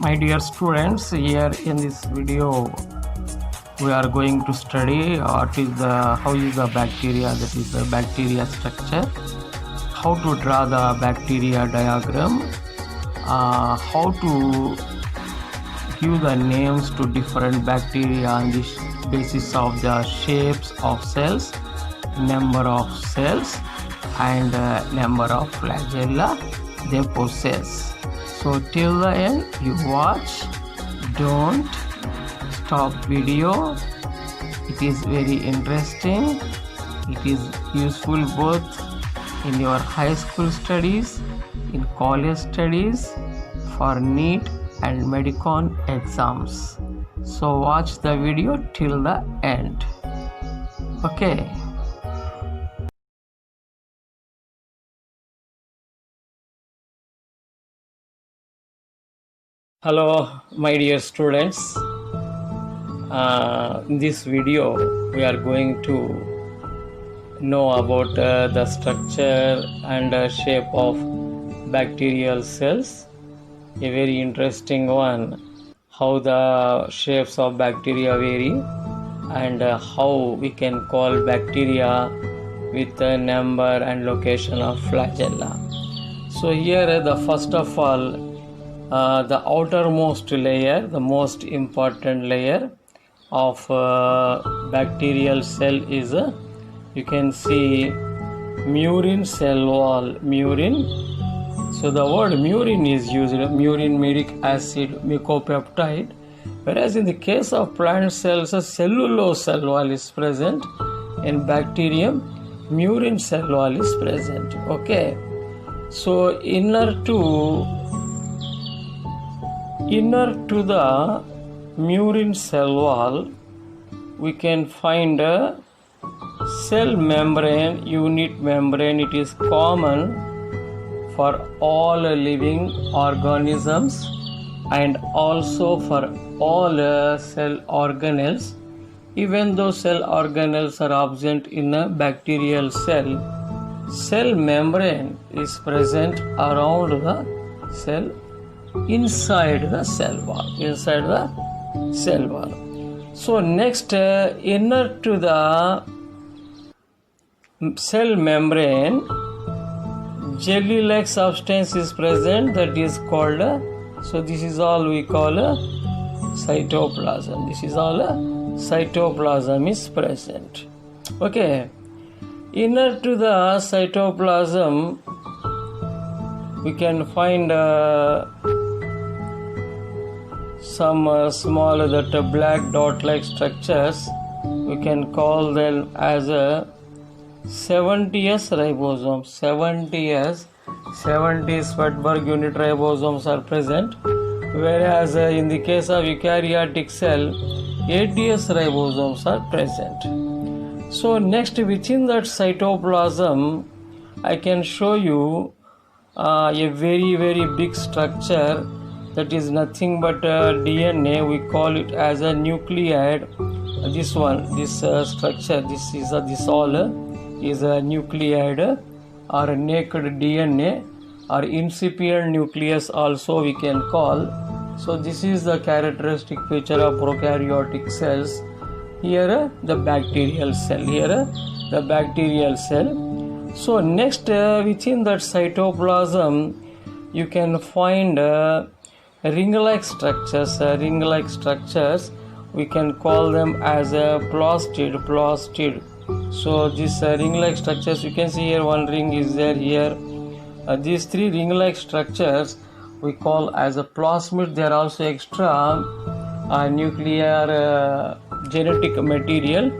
My dear students, here in this video we are going to study how is the bacteria, that is the bacteria structure, how to draw the bacteria diagram, how to give the names to different bacteria on the basis of the shapes of cells, number of cells and number of flagella they possess. So till the end you watch, don't stop video. It is very interesting, it is useful both in your high school studies, in college studies, for NEET and Medicon exams. So watch the video till the end. Okay. Hello my dear students. In this video we are going to know about the structure and shape of bacterial cells, a very interesting one, how the shapes of bacteria vary and how we can call bacteria with the number and location of flagella. So here the first of all, the outermost layer, the most important layer of bacterial cell is you can see murin cell wall. Murin, so the word murin is used, murinic acid, mucopeptide, whereas in the case of plant cells a cellulose cell wall is present. In bacterium murin cell wall is present. Okay, so inner to the murin cell wall we can find a cell membrane, unit membrane. It is common for all living organisms and also for all cell organelles. Even though cell organelles are absent in a bacterial cell membrane is present around the cell, inside the cell wall. So next, inner to the cell membrane, jelly like substance is present, that is called so this is all we call cytoplasm. This is all cytoplasm is present. Okay, inner to the cytoplasm we can find some small black dot like structures. We can call them as a 70S ribosome. 70 Svedberg unit ribosomes are present, whereas in the case of eukaryotic cell 80S ribosomes are present. So next, within that cytoplasm I can show you a very big structure, that is nothing but DNA. We call it as a nucleid. This structure, this all is a nucleid or a naked DNA or incipient nucleus also we can call. So this is the characteristic feature of prokaryotic cells. Here the bacterial cell. So next, within that cytoplasm you can find ring-like structures. We can call them as plastid. So these ring-like structures, you can see here one ring is there here. These three ring-like structures we call as a plasmid. They are also extra nuclear genetic material,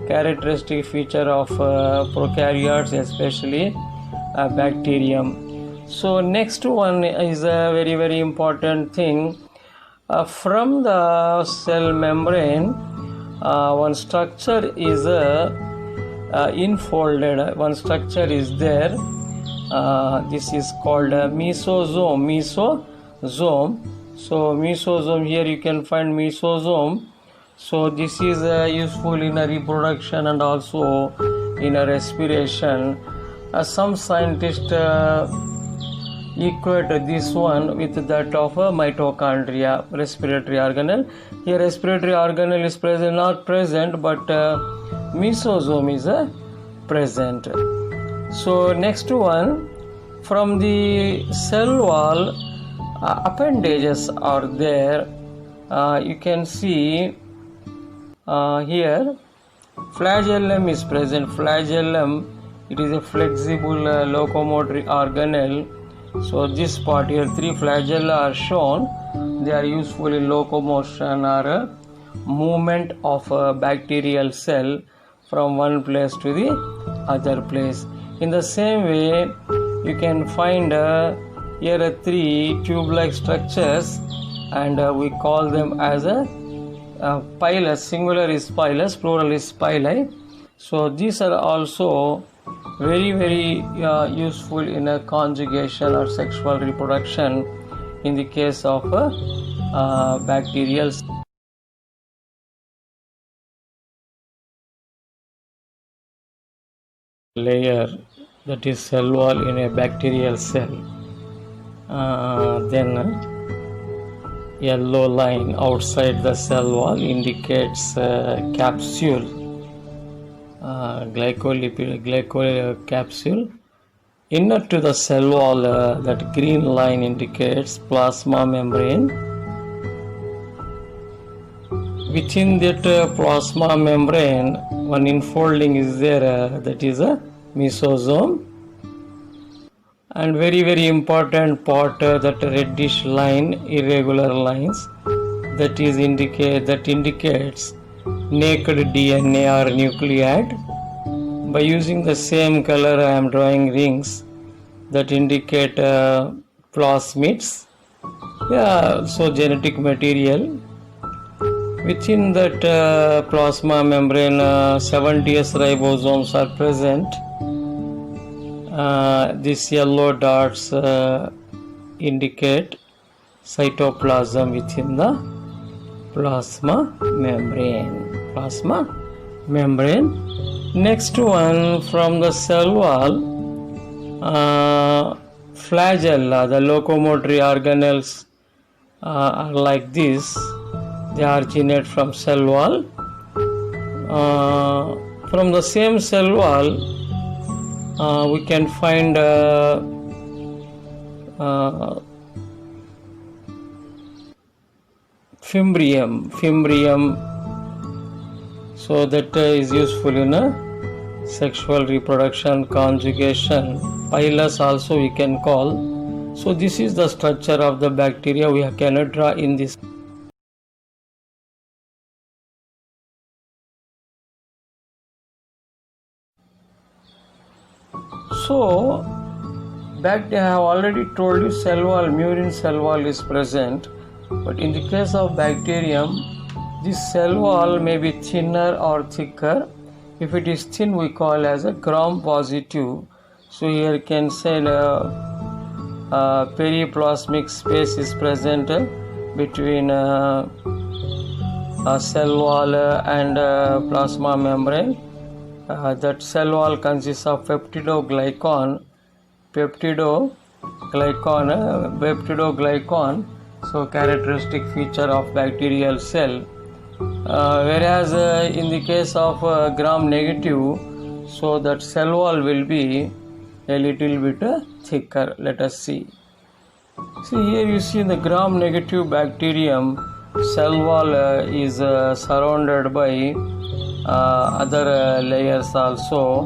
characteristic feature of prokaryotes, especially bacterium. So next one is a very important thing. From the cell membrane one structure is infolded. One structure is there. This is called mesosome. So mesosome, here you can find mesosome. So this is useful in a reproduction and also in a respiration. Some scientists equate this one with that of a mitochondria, respiratory organelle. Here respiratory organelle is present, not present, but mesosome is present. So next one, from the cell wall, appendages are there. You can see here flagellum is present. Flagellum, it is a flexible locomotory organelle. So this part here, 3 flagella are shown. They are useful in locomotion or movement of a bacterial cell from one place to the other place. In the same way, you can find here 3 tube-like structures, and we call them as a pilus. Singular is pilus, plural is pili. So these are also very useful in a conjugation or sexual reproduction in the case of bacterial layer, that is cell wall in a bacterial cell. Then yellow line outside the cell wall indicates capsule, glycolipid capsule. Inner to the cell wall, that green line indicates plasma membrane. Within that plasma membrane, one enfolding is there, that is a mesosome. And very important part, that reddish line, irregular lines, that indicates naked DNA or nucleate. By using the same color, I am drawing rings that indicate plasmids. So genetic material. Within that plasma membrane, 70S ribosomes are present. These yellow dots indicate cytoplasm within the plasma membrane. Next one, from the cell wall, flagella, the locomotory organelles are like this. They originate from cell wall. From the same cell wall, we can find fimbrium, so that is useful in a sexual reproduction, conjugation. Pilus also we can call. So this is the structure of the bacteria. We cannot draw in this. So I have already told you cell wall, murine cell wall is present, but in the case of bacterium, this cell wall may be thinner or thicker. If it is thin, we call as a gram positive. So here you can say periplasmic space is present between cell wall and plasma membrane. That cell wall consists of peptidoglycan, so characteristic feature of bacterial cell. Whereas in the case of gram negative, so that cell wall will be a little bit thicker. Let us see. See here you see the gram negative bacterium, cell wall is surrounded by other layers also.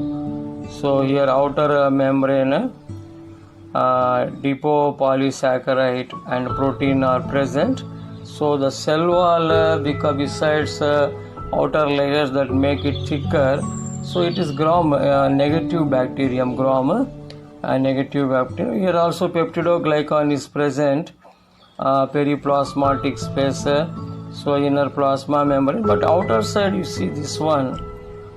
So here outer membrane, depopolysaccharide and protein are present. So the cell wall, because besides outer layers that make it thicker, so it is gram negative bacterium, negative bacterium. Here also peptidoglycan is present, periplasmatic space, so inner plasma membrane, but outer side you see this one,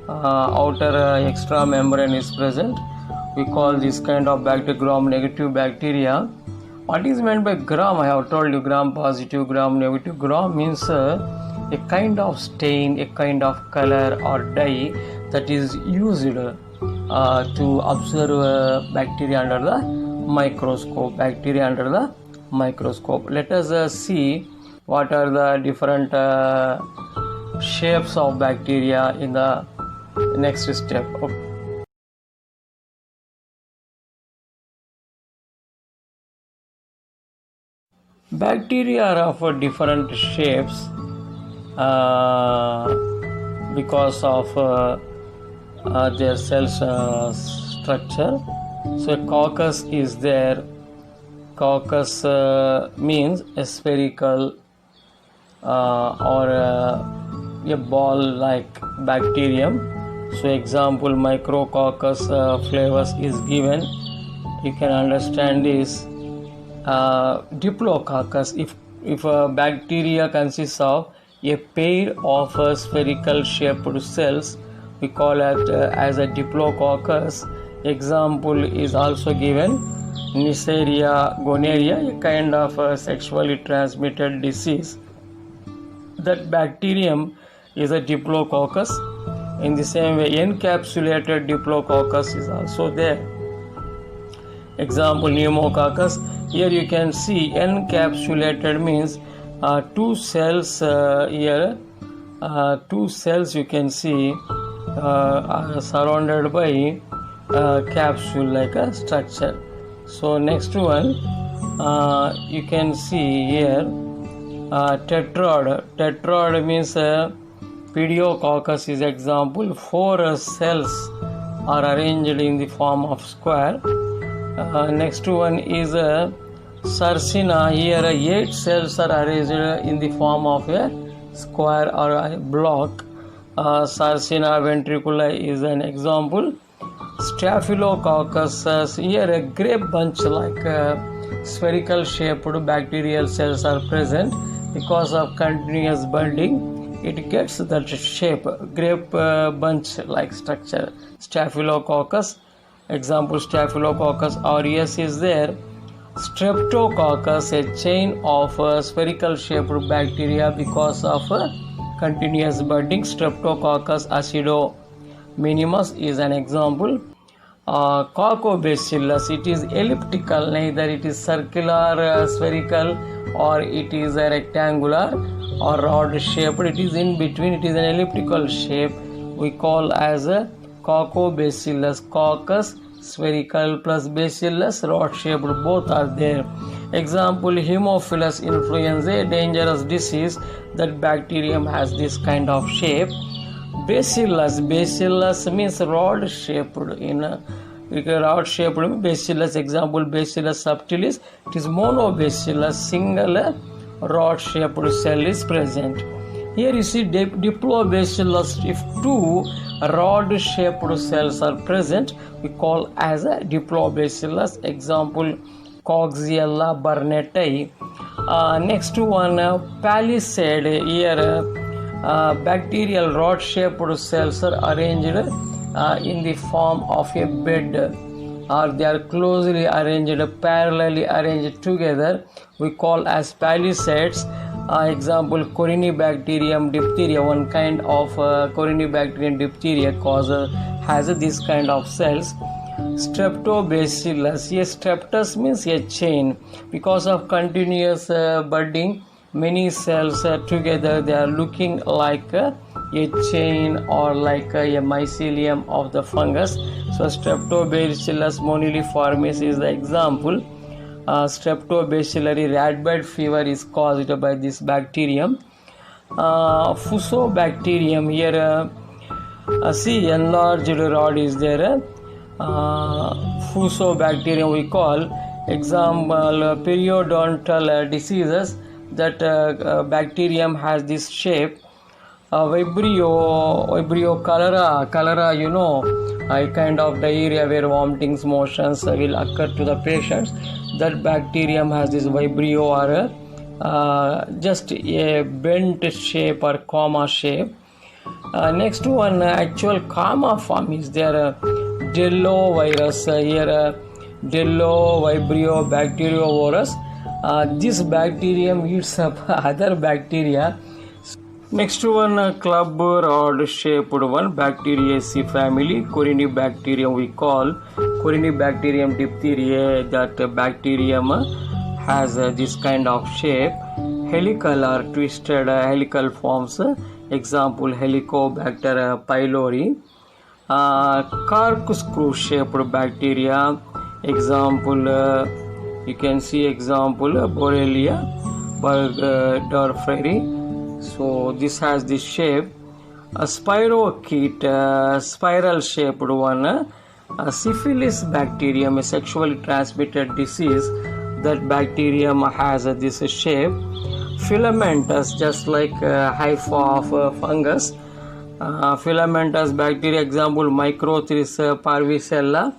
outer extra membrane is present. We call this kind of bacteria gram negative bacteria. What is meant by gram? I have told you gram positive, gram negative. Gram means a kind of stain, a kind of color or dye that is used to observe bacteria under the microscope. Bacteria under the microscope. Let us see what are the different shapes of bacteria in the next step. Bacteria are of different shapes because of their cell structure. So a coccus is there. Coccus means a spherical or a ball-like bacterium. So example, Micrococcus flavus is given. You can understand this. Diplococcus, if a bacteria consists of a pair of spherical shaped cells, we call it as a diplococcus. Example is also given, Neisseria gonorrhea, a kind of sexually transmitted disease. That bacterium is a diplococcus. In the same way, encapsulated diplococcus is also there. Example, pneumococcus. Here you can see encapsulated means two cells here. Two cells you can see are surrounded by capsule like a structure. So next one you can see here tetrad. Tetrad means pediococcus is example. Four cells are arranged in the form of square. Next one is Sarcina. Here 8 cells are arranged in the form of a square or a block. Sarcina ventriculi is an example. Staphylococcus, here a grape bunch like spherical shaped bacterial cells are present. Because of continuous budding, it gets that shape, grape bunch like structure. Staphylococcus, example Staphylococcus aureus is there. Streptococcus, a chain of spherical shaped bacteria because of continuous budding. Streptococcus acidominimus is an example. Coccobacillus, it is elliptical, neither it is circular, spherical, or it is a rectangular or rod shaped. It is in between, it is an elliptical shape. We call as a Coccobacillus. Coccus spherical plus bacillus rod shaped, both are there. Example, Haemophilus influenzae, a dangerous disease. That bacterium has this kind of shape. Bacillus means rod shaped. In rod shaped bacillus, example Bacillus subtilis, it is monobacillus, single rod shaped cell is present. Here you see Diplobacillus. If two rod shaped cells are present, we call as a Diplobacillus. Example Coxiella burnetii. Next one Palisade. Here bacterial rod shaped cells are arranged in the form of a bed, or they are closely arranged, parallelly arranged together. We call as palisades. Example Corynebacterium diphtheria, one kind of Corynebacterium diphtheria has this kind of cells. Streptobacillus, yes, streptus means a chain. Because of continuous budding, many cells together, they are looking like a chain or like a mycelium of the fungus. So Streptobacillus moniliformis is the example. Streptobacillary rat-bed fever is caused by this bacterium. Fusobacterium, here see enlarged rod is there. Fusobacterium we call. Example periodontal diseases, that bacterium has this shape. Vibrio cholera, you know, a kind of diarrhea where vomitings, motions will occur to the patients. That bacterium has this Vibrio or just a bent shape or comma shape. Next one, actual comma form is there. Dellovirus, here Dello Vibrio bacteriovirus. This bacterium eats up other bacteria. Next one, club rod shaped one, Bacteriaceae family. Corynebacterium we call. Corynebacterium diphtheriae, that bacterium has this kind of shape, helical or twisted helical forms, example Helicobacter pylori. Corkscrew shaped bacteria, example you can see example Borrelia burgdorferi. So this has this shape. A spirochete, spiral shaped one. Syphilis bacterium, a sexually transmitted disease. That bacterium has this shape. Filamentous, just like hypha of fungus. Filamentous bacteria, example Microthris parvicella.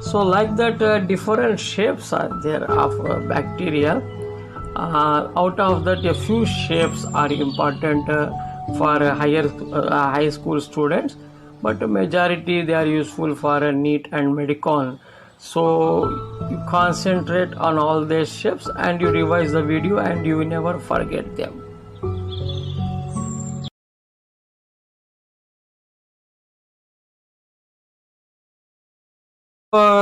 So like that, different shapes are there of bacteria. Out of that, a few shapes are important for high school students, but majority they are useful for NEET and Medicon. So you concentrate on all these shapes and you revise the video and you will never forget them.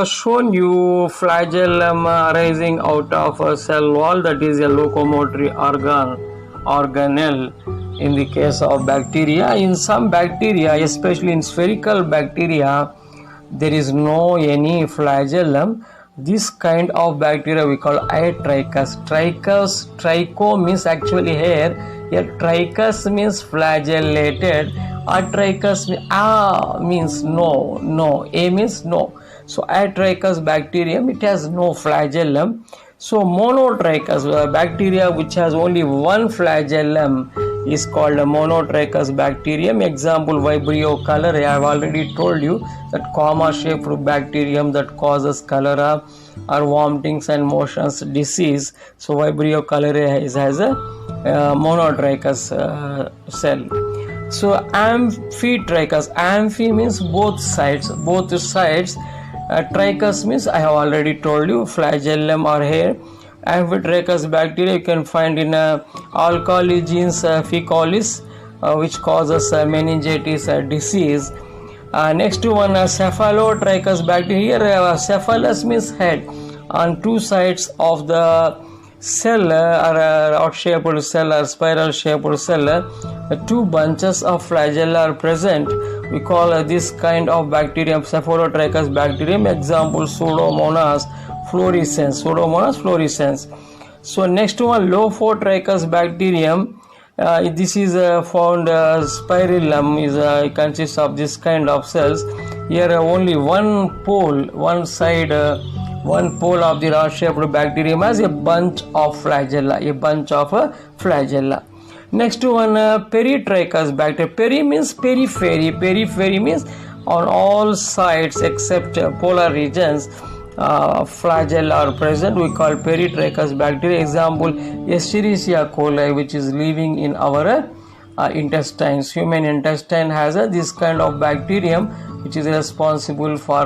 Shown you flagellum arising out of a cell wall, that is a locomotory organelle in the case of bacteria. In some bacteria, especially in spherical bacteria, there is no any flagellum. This kind of bacteria we call atrichus. Tricho means actually hair. Here trichus means flagellated. Atrichus means no. A means no. So atrichus bacterium, it has no flagellum. So monotrichous bacteria which has only one flagellum is called a monotrichous bacterium. Example Vibrio cholerae. I have already told you that comma shaped bacterium that causes cholera or vomitings and motions disease. So Vibrio cholerae has a monotrichous cell. So amphitrichous. Amphi means both sides. Trichus means I have already told you flagellum or hair. Amphitrichous bacteria you can find in Alcoholigines faecalis, which causes meningitis disease. Next one, cephalotrichous bacteria. Here cephalus means head. On two sides of the cell or rod-shaped cell or spiral-shaped cell, two bunches of flagella are present. We call this kind of bacterium cephalotrichous bacterium. Example Pseudomonas fluorescens. So next one, Lophotrichous bacterium. This is found spirillum is consists of this kind of cells. Here only one pole of the rod-shaped bacterium has a bunch of flagella. Next one, peritrichous bacteria. Peri means periphery. Periphery means on all sides except polar regions. Flagella are present. We call peritrichous bacteria. Example Escherichia coli, which is living in our intestines. Human intestine has this kind of bacterium which is responsible for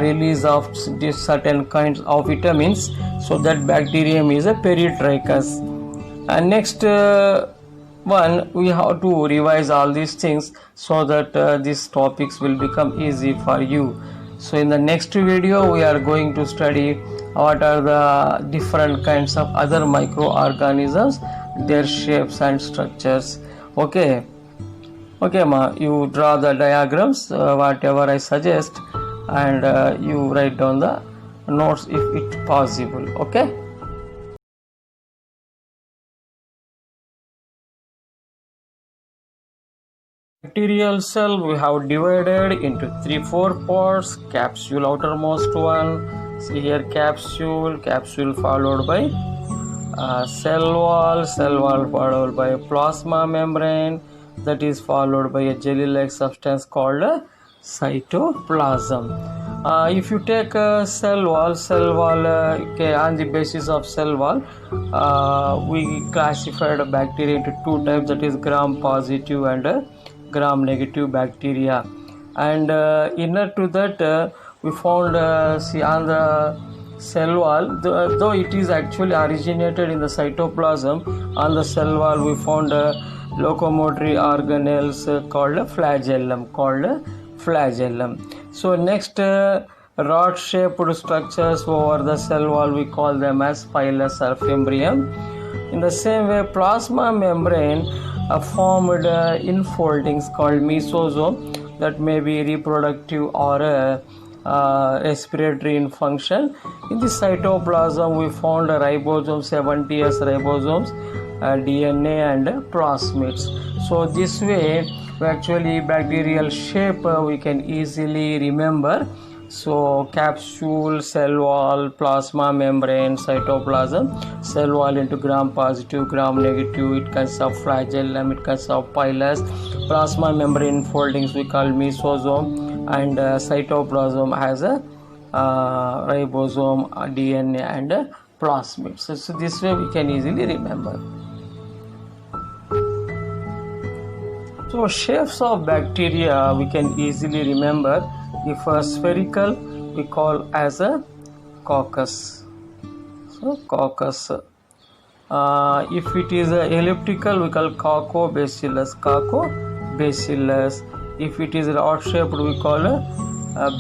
release of certain kinds of vitamins. So that bacterium is a peritrichous. And next one, we have to revise all these things so that these topics will become easy for you. So in the next video we are going to study what are the different kinds of other microorganisms, their shapes and structures. Okay ma, you draw the diagrams whatever I suggest, and you write down the notes if it possible. Okay. Bacterial cell we have divided into 3-4 parts. Capsule, outermost one. See here, capsule followed by cell wall followed by plasma membrane, that is followed by a jelly-like substance called cytoplasm. If you take a cell wall, okay, on the basis of cell wall, we classified bacteria into two types, that is gram positive and gram negative bacteria. And inner to that, we found see on the cell wall, though it is actually originated in the cytoplasm, on the cell wall we found locomotory organelles called flagellum. So next Rod-shaped structures over the cell wall, we call them as pilus or fimbrium. In the same way, plasma membrane formed infoldings called mesosome that may be reproductive or respiratory in function. In the cytoplasm, we found ribosomes, 70s ribosomes, DNA and plasmids. So this way, actually bacterial shape we can easily remember. So capsule, cell wall, plasma membrane, cytoplasm, cell wall into gram positive, gram negative, it consists of flagellum, it consists of pilus, plasma membrane foldings we call mesosome, and cytoplasm has a ribosome, DNA and plasmids. So this way we can easily remember. So shapes of bacteria we can easily remember. If a spherical, we call as a coccus. So coccus. If it is a elliptical, we call coccobacillus. Coccobacillus. If it is rod shaped, we call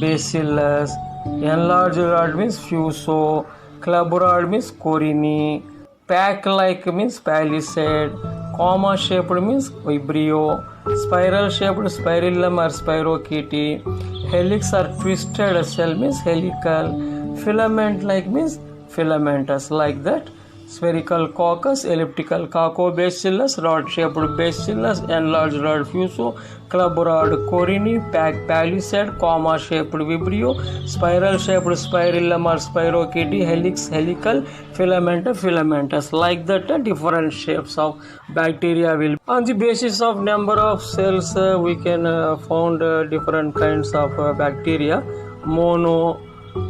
bacillus. Enlarged rod means fuso. Club rod means corini. Pack like means palisade. Comma shaped means vibrio. Spiral shaped spirillum or spirochaete. Helix or twisted cell means helical. Filament like means filamentous, like that. Spherical coccus, elliptical coccobacillus, rod shaped bacillus, enlarged rod fuso, club rod corini, pack palisade, comma shaped vibrio, spiral shaped spirillum or spirochaete, helix helical, filamentous, like that. Different shapes of bacteria will. On the basis of number of cells, we can found different kinds of bacteria. Mono.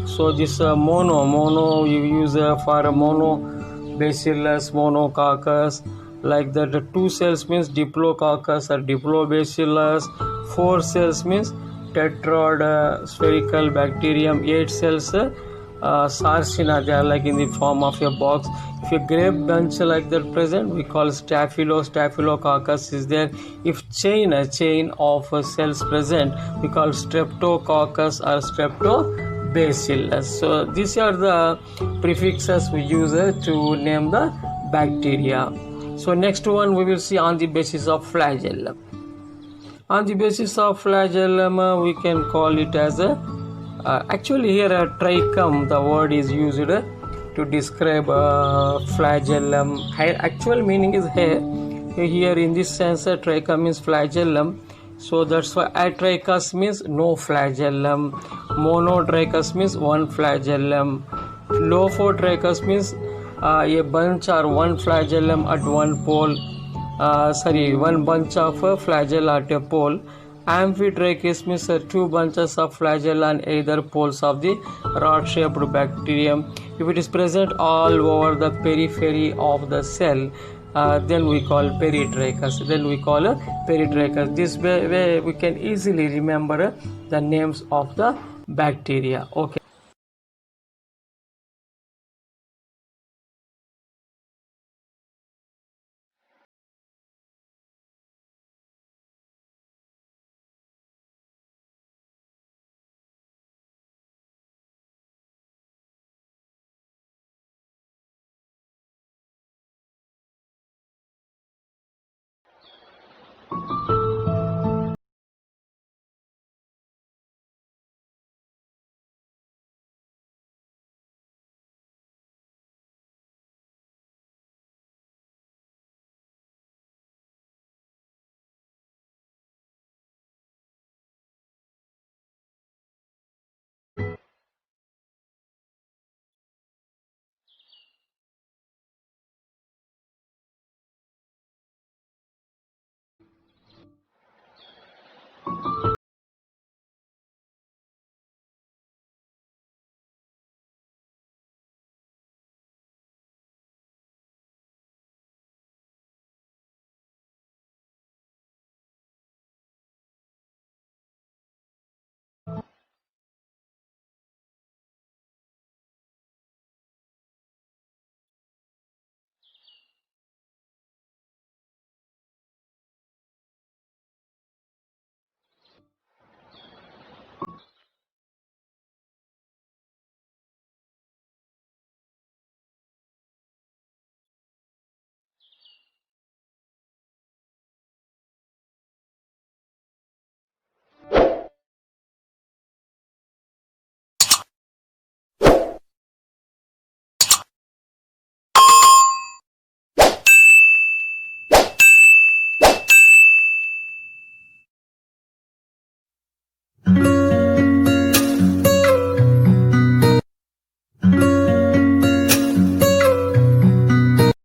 So this mono you use for mono bacillus, monococcus, like that. 2 cells means diplococcus or diplobacillus. 4 cells means tetrad spherical bacterium. 8 cells sarcina, they are like in the form of a box. If a grape bunch like that present, we call staphylococcus is there. If a chain of cells present, we call streptococcus or streptobacillus. So these are the prefixes we use to name the bacteria. So next one we will see on the basis of flagellum. On the basis of flagellum, we can call it as a actually here trichum, the word is used to describe flagellum. Actual meaning is hair. Here in this sense, trichum means flagellum. So that's why atrichous means no flagellum. Monotrichous means one flagellum. Lophotrichous means a bunch or one flagellum at one pole. One bunch of flagella at a pole. Amphitrichous means 2 bunches of flagella on either poles of the rod-shaped bacterium. If it is present all over the periphery of the cell, then we call peritrichous. This way we can easily remember the names of the bacteria. Okay.